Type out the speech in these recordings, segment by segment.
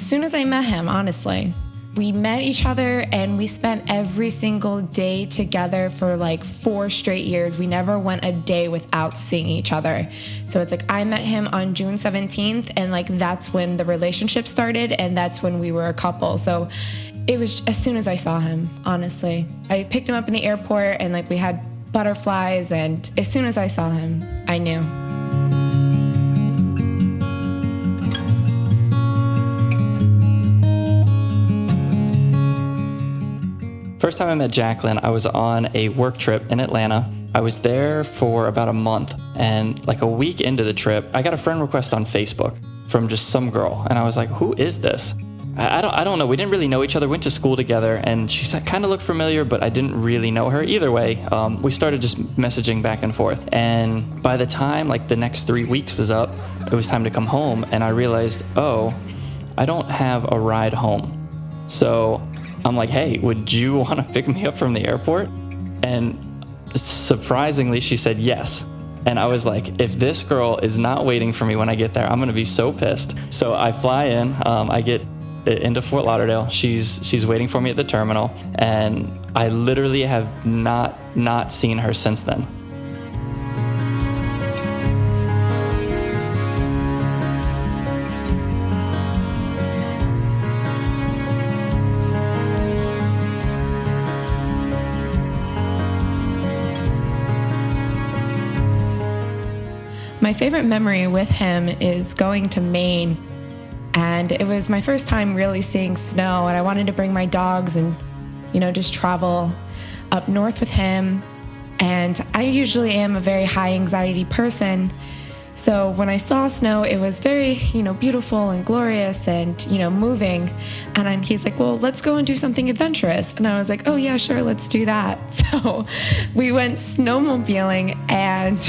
soon as I met him, honestly. We met each other and we spent every single day together for like 4 straight years. We never went a day without seeing each other. So it's like I met him on June 17th and like that's when the relationship started and that's when we were a couple. So it was as soon as I saw him, honestly. I picked him up in the airport and like we had butterflies, and as soon as I saw him, I knew. First time I met Jacquelyn, I was on a work trip in Atlanta. I was there for about a month, and like a week into the trip, I got a friend request on Facebook from just some girl, and I was like, who is this? I don't know. We didn't really know each other, went to school together, and she kind of looked familiar, but I didn't really know her. Either way, we started just messaging back and forth, and by the time like the next 3 weeks was up, it was time to come home, and I realized, oh, I don't have a ride home. So I'm like, hey, would you want to pick me up from the airport? And surprisingly, she said yes. And I was like, if this girl is not waiting for me when I get there, I'm going to be so pissed. So I fly in, I get into Fort Lauderdale. She's waiting for me at the terminal. And I literally have not seen her since then. My favorite memory with him is going to Maine, and it was my first time really seeing snow, and I wanted to bring my dogs and, just travel up north with him. And I usually am a very high anxiety person, so when I saw snow, it was very, beautiful and glorious and, moving. And he's like, well, let's go and do something adventurous. And I was like, oh yeah, sure, let's do that. So we went snowmobiling, and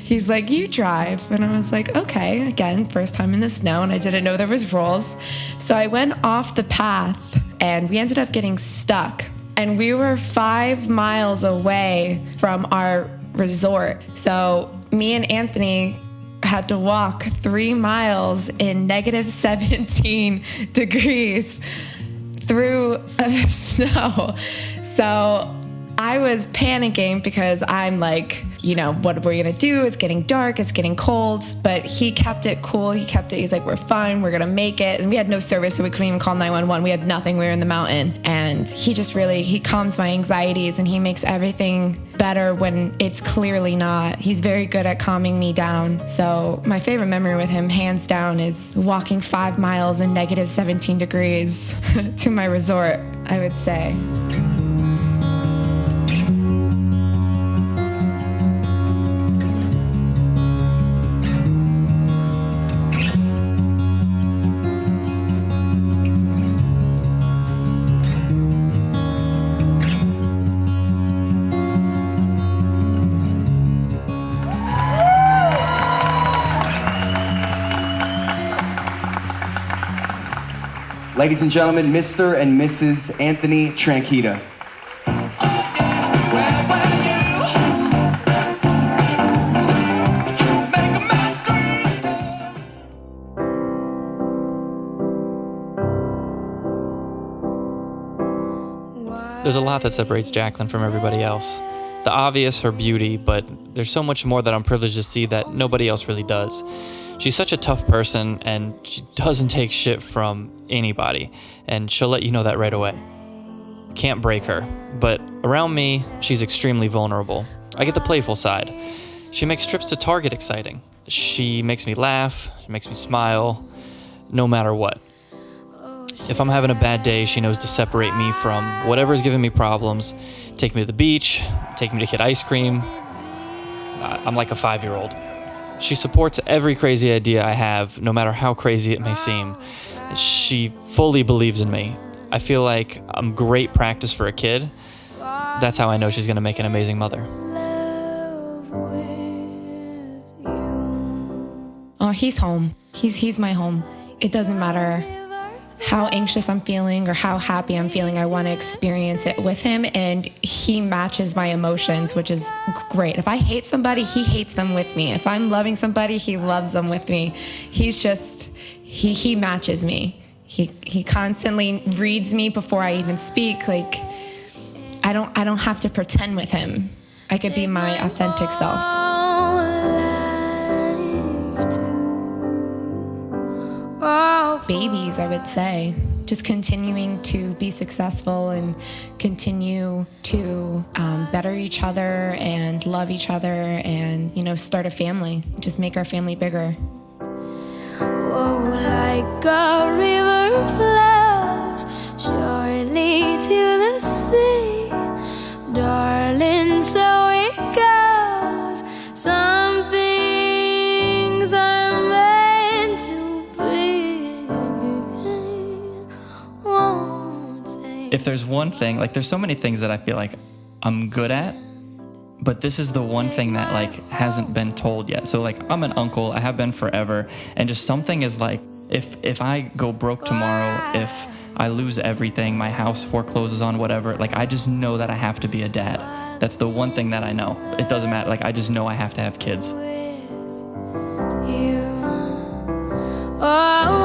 he's like, you drive. And I was like, okay, again, first time in the snow, and I didn't know there was rules. So I went off the path, and we ended up getting stuck. And we were 5 miles away from our resort. So me and Anthony had to walk 3 miles in negative 17 degrees through the snow. So I was panicking because I'm like, what are we going to do? It's getting dark. It's getting cold. But he kept it cool. He's like, we're fine. We're going to make it. And we had no service, so we couldn't even call 911. We had nothing. We were in the mountain. And he calms my anxieties, and he makes everything better when it's clearly not. He's very good at calming me down. So my favorite memory with him, hands down, is walking 5 miles in negative 17 degrees to my resort, I would say. Ladies and gentlemen, Mr. and Mrs. Anthony Tranquita. There's a lot that separates Jacquelyn from everybody else. The obvious, her beauty, but there's so much more that I'm privileged to see that nobody else really does. She's such a tough person, and she doesn't take shit from anybody, and she'll let you know that right away. Can't break her, but around me, she's extremely vulnerable. I get the playful side. She makes trips to Target exciting. She makes me laugh, she makes me smile, no matter what. If I'm having a bad day, she knows to separate me from whatever's giving me problems, take me to the beach, take me to get ice cream. I'm like a 5-year-old. She supports every crazy idea I have, no matter how crazy it may seem. She fully believes in me. I feel like I'm great practice for a kid. That's how I know she's going to make an amazing mother. Oh, he's home. He's my home. It doesn't matter how anxious I'm feeling or how happy I'm feeling. I want to experience it with him, and he matches my emotions, which is great. If I hate somebody, he hates them with me. If I'm loving somebody, he loves them with me. He matches me. He constantly reads me before I even speak. Like, I don't have to pretend with him. I could be my authentic self. Babies, I would say. Just continuing to be successful and continue to better each other and love each other and, start a family. Just make our family bigger. Oh, like a river flows surely to the sea, darling, so it goes. Some things are meant to be. If there's one thing, like there's so many things that I feel like I'm good at, but this is the one thing that like hasn't been told yet. So like I'm an uncle, I have been forever, and just something is like, if I go broke tomorrow, if I lose everything, my house forecloses on whatever, like I just know that I have to be a dad. That's the one thing that I know. It doesn't matter, like I just know I have to have kids. Oh,